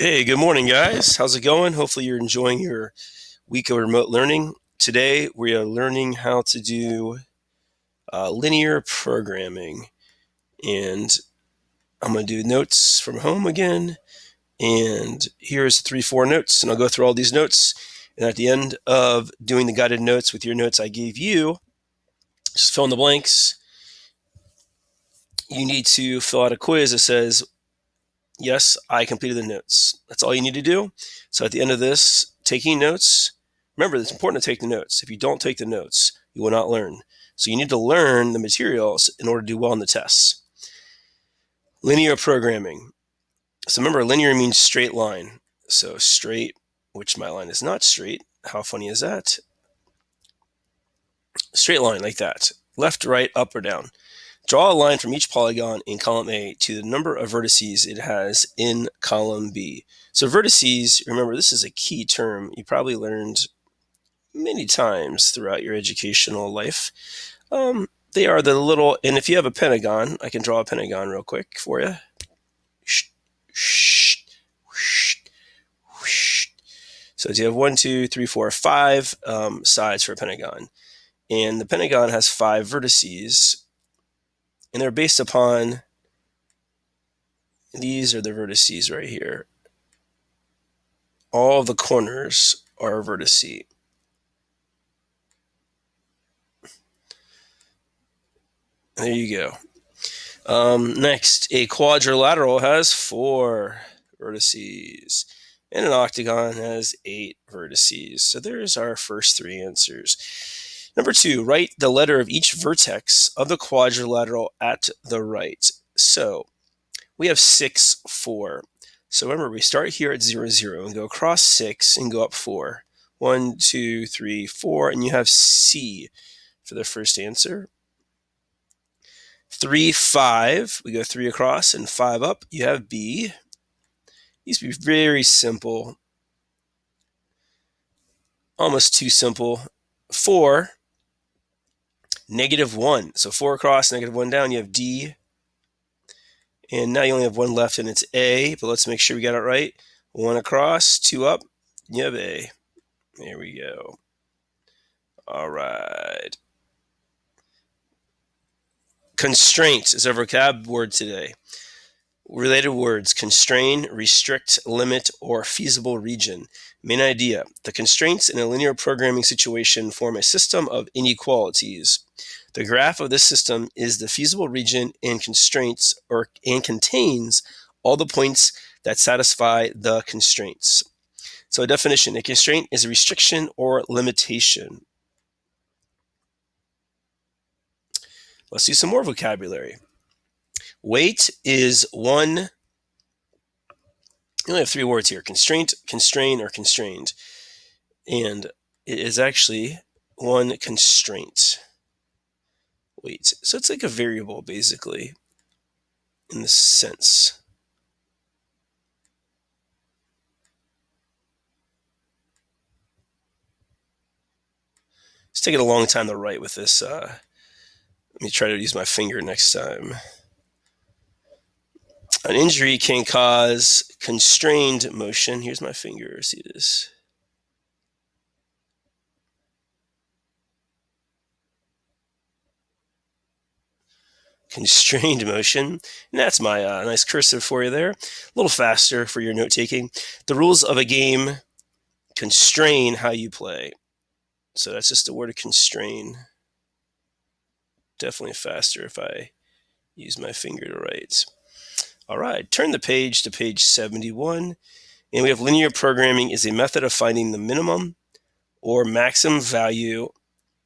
Hey, good morning, guys. How's it going? Hopefully, you're enjoying your week of remote learning. Today, we are learning how to do linear programming. And I'm going to do notes from home again. And here's 3, 4 notes. And I'll go through all these notes. And at the end of doing the guided notes with your notes I gave you, just fill in the blanks. You need to fill out a quiz that says, yes, I completed the notes. That's all you need to do. So at the end of this, taking notes, remember, it's important to take the notes. If you don't take the notes, you will not learn. So you need to learn the materials in order to do well on the tests. Linear programming. So remember, linear means straight line. So straight, which my line is not straight. How funny is that? Straight line like that. Left, right, up, or down. Draw a line from each polygon in column A to the number of vertices it has in column B. So vertices, remember, this is a key term you probably learned many times throughout your educational life. They are the little, and if you have a pentagon, I can draw a pentagon real quick for you. So you have 1, 2, 3, 4, 5 sides for a pentagon. And the pentagon has 5 vertices, and they're based upon, these are the vertices right here. All of the corners are a vertice. There you go. Next, a quadrilateral has 4 vertices, and an octagon has 8 vertices. So there's our first 3 answers. Number 2, write the letter of each vertex of the quadrilateral at the right. So we have 6, 4. So remember, we start here at 0, 0 and go across 6 and go up 4. 1, 2, 3, 4, and you have C for the first answer. 3, 5, we go 3 across and 5 up, you have B. These would be very simple, almost too simple. 4, -1, so 4 across, -1 down, you have D. And now you only have 1 left and it's A, but let's make sure we got it right. 1 across, 2 up, you have A. There we go. All right. Constraint is our vocab word today. Related words: constrain, restrict, limit, or feasible region. Main idea: the constraints in a linear programming situation form a system of inequalities. The graph of this system is the feasible region and constraints, and contains all the points that satisfy the constraints. So a definition: a constraint is a restriction or limitation. Let's do some more vocabulary. Weight is one. You only have 3 words here: constraint, constrain, or constrained. And it is actually one constraint. Weight. So it's like a variable, basically, in this sense. It's taking a long time to write with this. Let me try to use my finger next time. An injury can cause constrained motion. Here's my finger. See this? Constrained motion. And that's my nice cursive for you there. A little faster for your note taking. The rules of a game constrain how you play. So that's just the word constrain. Definitely faster if I use my finger to write. All right, turn the page to page 71. And we have linear programming is a method of finding the minimum or maximum value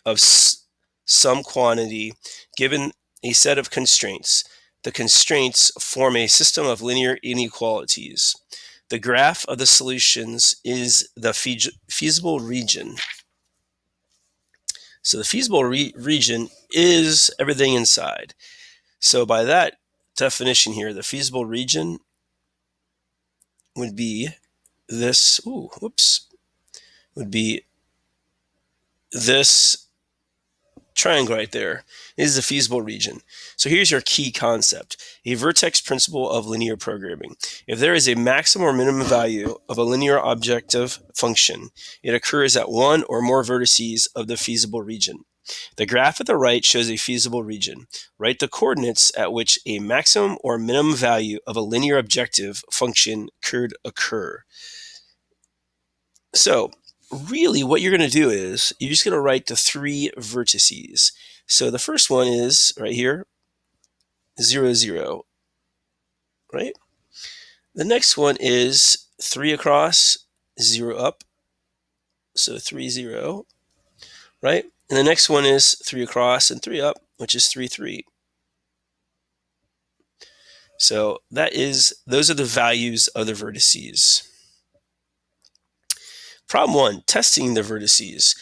of some quantity given a set of constraints. The constraints form a system of linear inequalities. The graph of the solutions is the feasible region. So the feasible region is everything inside. So by that definition here, the feasible region would be this, would be this triangle right there. This is a feasible region. So here's your key concept: a vertex principle of linear programming. If there is a maximum or minimum value of a linear objective function, it occurs at one or more vertices of the feasible region. The graph at the right shows a feasible region. Write the coordinates at which a maximum or minimum value of a linear objective function could occur. So really what you're going to do is you're just going to write the three vertices. So the first one is right here, 0, 0, right? The next one is 3 across, 0 up, so 3, 0, right? And the next one is 3 across and 3 up, which is 3, 3. So those are the values of the vertices. Problem 1, testing the vertices.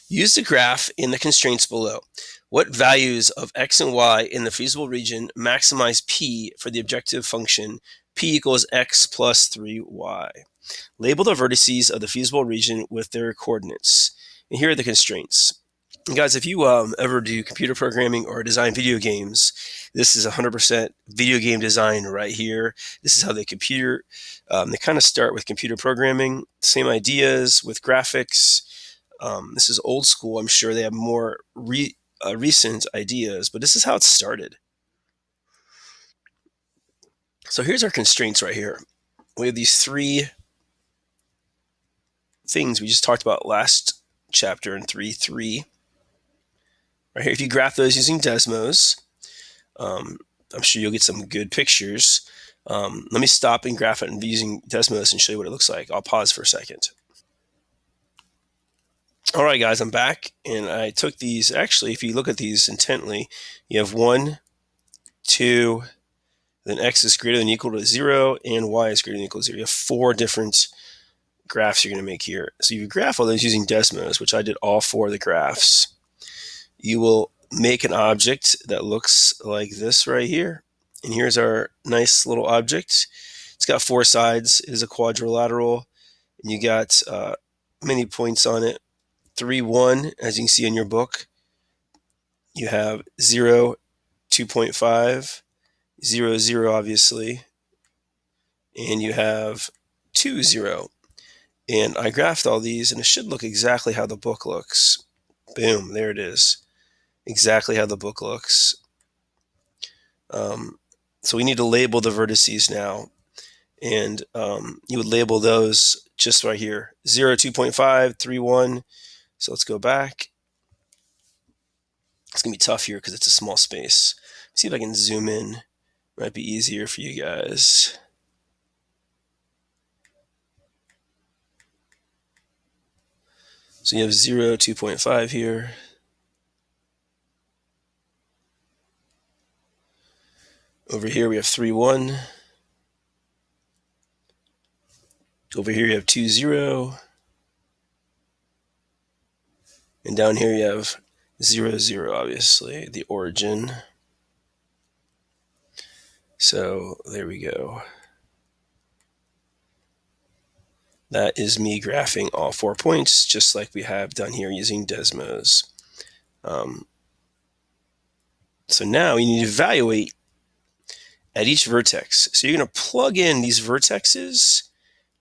Use the graph in the constraints below. What values of x and y in the feasible region maximize p for the objective function p equals x plus 3y? Label the vertices of the feasible region with their coordinates. And here are the constraints. And guys, if you ever do computer programming or design video games, this is 100% video game design right here. This is how they they kind of start with computer programming, same ideas with graphics. This is old school. I'm sure they have more recent ideas, but this is how it started. So here's our constraints right here. We have these three things we just talked about last chapter in 3.3. Right here, if you graph those using Desmos, I'm sure you'll get some good pictures. Let me stop and graph it using Desmos and show you what it looks like. I'll pause for a second. All right, guys, I'm back, and I took these. Actually, if you look at these intently, you have 1, 2, then x is greater than or equal to 0, and y is greater than or equal to 0. You have 4 different graphs you're going to make here. So you graph all those using Desmos, which I did all 4 of the graphs. You will make an object that looks like this right here. And here's our nice little object. It's got 4 sides. It is a quadrilateral. And you got many points on it. 3, 1, as you can see in your book. You have 0, 2.5, 0, 0, obviously. And you have 2, 0. And I graphed all these, and it should look exactly how the book looks. Boom, there it is. Exactly how the book looks. So we need to label the vertices now. And you would label those just right here. 0, 2.5, 3, 1. So let's go back. It's going to be tough here because it's a small space. See if I can zoom in. Might be easier for you guys. So you have 0, 2.5 here. Over here we have 3, 1. Over here you have 2, 0. And down here you have 0, 0, obviously, the origin. So there we go. That is me graphing all 4 points, just like we have done here using Desmos. So now you need to evaluate at each vertex. So you're going to plug in these vertexes,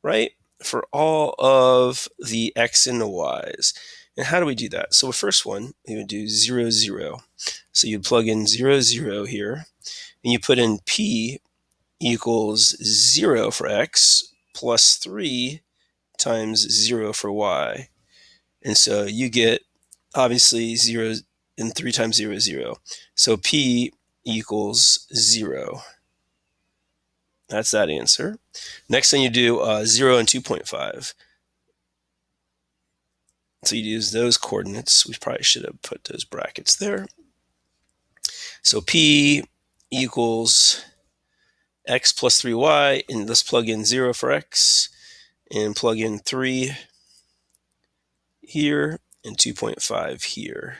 right, for all of the x and the y's. And how do we do that? So the first one, we would do 0, 0. So you'd plug in 0, 0 here, and you put in p equals 0 for x plus 3 times 0 for y. And so you get, obviously, 0 and 3 times 0 is 0. So p equals 0. That's that answer. Next thing you do, 0 and 2.5. So you use those coordinates. We probably should have put those brackets there. So p equals x plus 3y, and let's plug in 0 for x, and plug in 3 here, and 2.5 here.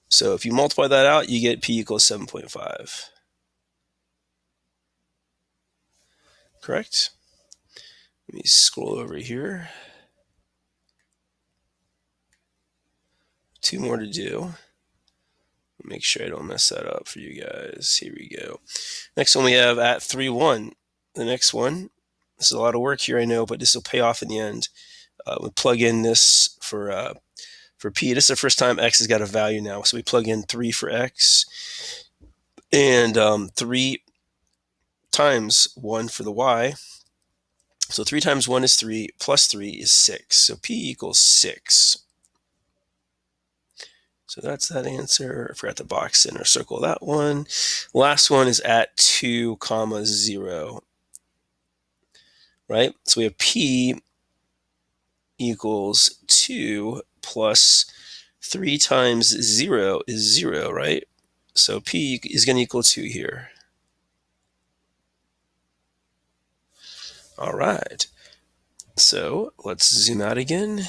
So if you multiply that out, you get p equals 7.5. Correct? Let me scroll over here 2 more to do. Make sure I don't mess that up for you guys. Here we go. Next one we have at 3, 1. The next one, this is a lot of work here, I know, but this will pay off in the end. We plug in this for P. This is the first time X has got a value now. So we plug in 3 for X and 3 times 1 for the Y. So 3 times 1 is 3, plus 3 is 6. So P equals 6. So that's that answer. I forgot the box in or circle that one. Last one is at 2, 0. Right? So we have P equals 2 plus 3 times 0 is 0, right? So P is going to equal 2 here. All right. So let's zoom out again.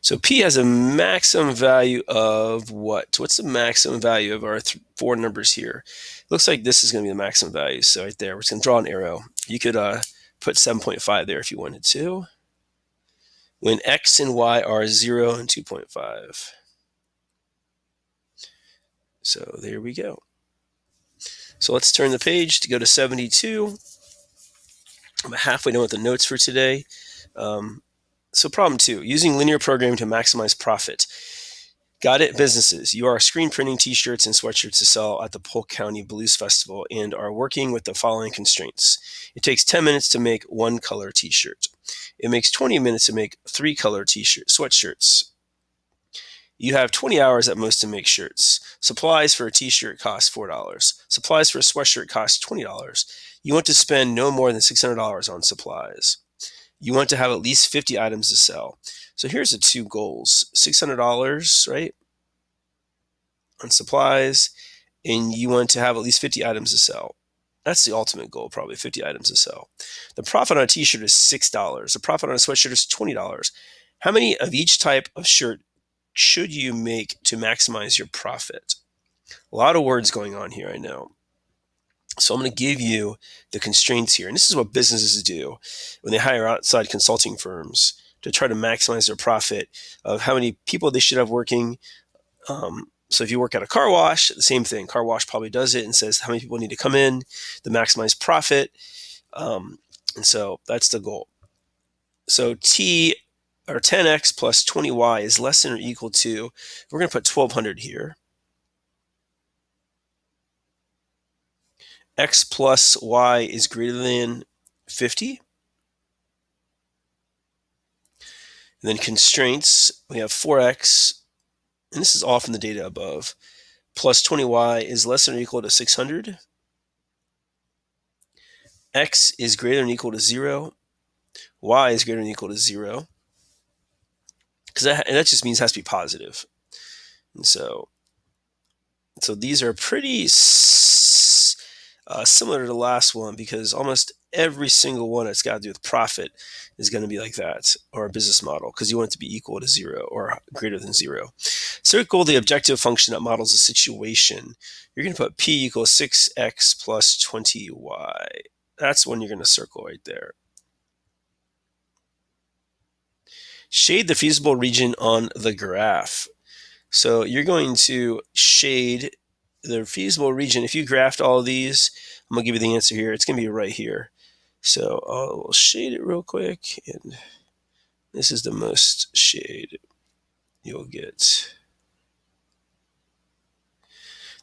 So P has a maximum value of what? What's the maximum value of our 4 numbers here? Looks like this is going to be the maximum value. So right there, we're just going to draw an arrow. You could put 7.5 there if you wanted to. When X and Y are 0 and 2.5. So there we go. So let's turn the page to go to 72. I'm halfway done with the notes for today. So problem 2, using linear programming to maximize profit. Got it, businesses. You are screen printing t-shirts and sweatshirts to sell at the Polk County Blues Festival and are working with the following constraints. It takes 10 minutes to make 1 color t-shirt. It makes 20 minutes to make 3 color sweatshirts. You have 20 hours at most to make shirts. Supplies for a t-shirt cost $4. Supplies for a sweatshirt cost $20. You want to spend no more than $600 on supplies. You want to have at least 50 items to sell. So here's the 2 goals. $600, right, on supplies, and you want to have at least 50 items to sell. That's the ultimate goal, probably 50 items to sell. The profit on a t-shirt is $6. The profit on a sweatshirt is $20. How many of each type of shirt should you make to maximize your profit? A lot of words going on here, I know. So I'm going to give you the constraints here. And this is what businesses do when they hire outside consulting firms to try to maximize their profit of how many people they should have working. So if you work at a car wash, the same thing. Car wash probably does it and says how many people need to come in to maximize profit. And so that's the goal. So T or 10x plus 20y is less than or equal to, we're going to put 1200 here. X plus y is greater than 50. And then constraints, we have 4x, and this is all from the data above, plus 20y is less than or equal to 600. X is greater than or equal to 0. Y is greater than or equal to 0. Because that just means it has to be positive. And so these are pretty similar to the last one, because almost every single one that's got to do with profit is going to be like that, or a business model, because you want it to be equal to 0 or greater than 0. Circle the objective function that models a situation. You're going to put P equals 6x plus 20y. That's one you're going to circle right there. Shade the feasible region on the graph. So you're going to shade the feasible region. If you graphed all of these, I'm going to give you the answer here. It's going to be right here. So I'll shade it real quick. And this is the most shade you'll get.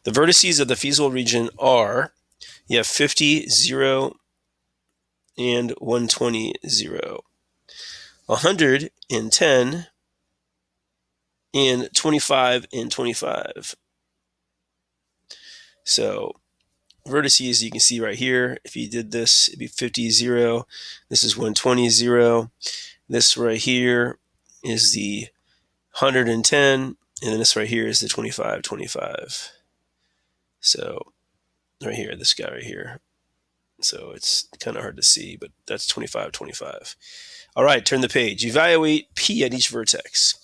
The vertices of the feasible region are, you have 50, 0, and 120, 0. 110, and 25, and 25. So vertices you can see right here. If you did this, it'd be 50, 0. This is 120, 0. This right here is the 110, and then this right here is the 25, 25. So right here, this guy right here. So it's kind of hard to see, but that's 25, 25. All right, turn the page. Evaluate P at each vertex.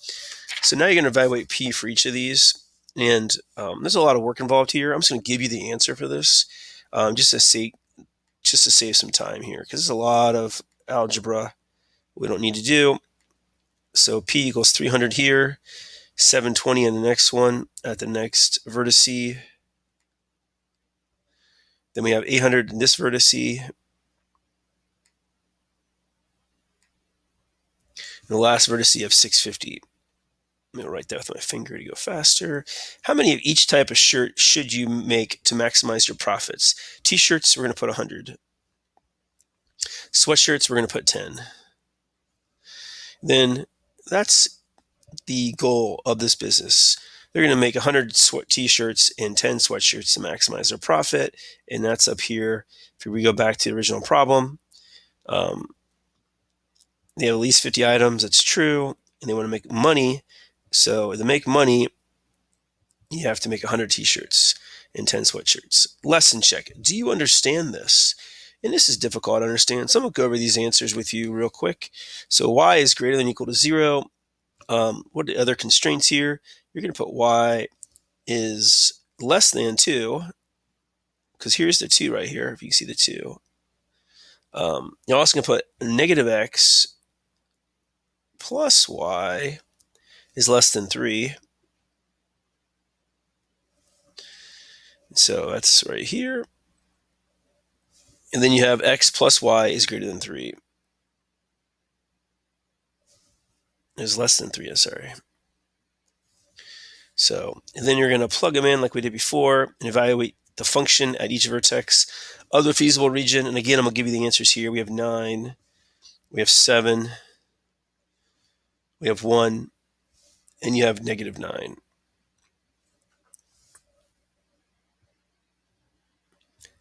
So now you're going to evaluate P for each of these. And there's a lot of work involved here. I'm just going to give you the answer for this, just to save some time here, because there's a lot of algebra we don't need to do. So P equals 300 here. 720 on the next one at the next vertice. Then we have 800 in this vertice. And the last vertice of 650. I'm going to write that with my finger to go faster. How many of each type of shirt should you make to maximize your profits? T-shirts, we're going to put 100. Sweatshirts, we're going to put 10. Then that's the goal of this business. They're going to make 100 t-shirts and 10 sweatshirts to maximize their profit. And that's up here. If we go back to the original problem, they have at least 50 items. That's true. And they want to make money. So to make money, you have to make 100 t-shirts and 10 sweatshirts. Lesson check. Do you understand this? And this is difficult to understand. So I'm going to go over these answers with you real quick. So y is greater than or equal to 0. What are the other constraints here? You're going to put y is less than 2, because here's the 2 right here, if you can see the 2. You're also going to put negative x plus y is less than 3. So that's right here. And then you have x plus y is greater than 3. Is less than 3, sorry. So, and then you're going to plug them in like we did before and evaluate the function at each vertex of the feasible region. And again, I'm going to give you the answers here. We have 9, we have 7, we have 1, and you have negative 9.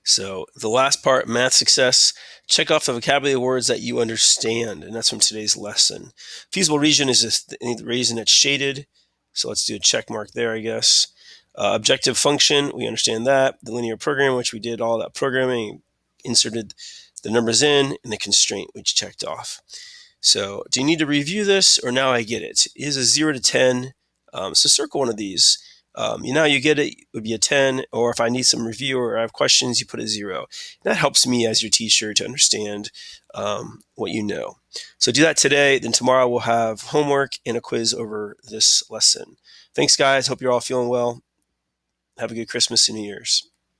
So the last part, math success, check off the vocabulary words that you understand, and that's from today's lesson. Feasible region is the region that's shaded, so let's do a check mark there, I guess. Objective function, we understand that. The linear program, which we did all that programming, inserted the numbers in, and the constraint, which checked off. So do you need to review this, or now I get it? It is a 0 to 10, so circle one of these. You get it would be a 10, or if I need some review or I have questions, you put a 0. That helps me as your teacher to understand what you know. So do that today. Then tomorrow we'll have homework and a quiz over this lesson. Thanks, guys. Hope you're all feeling well. Have a good Christmas and New Year's.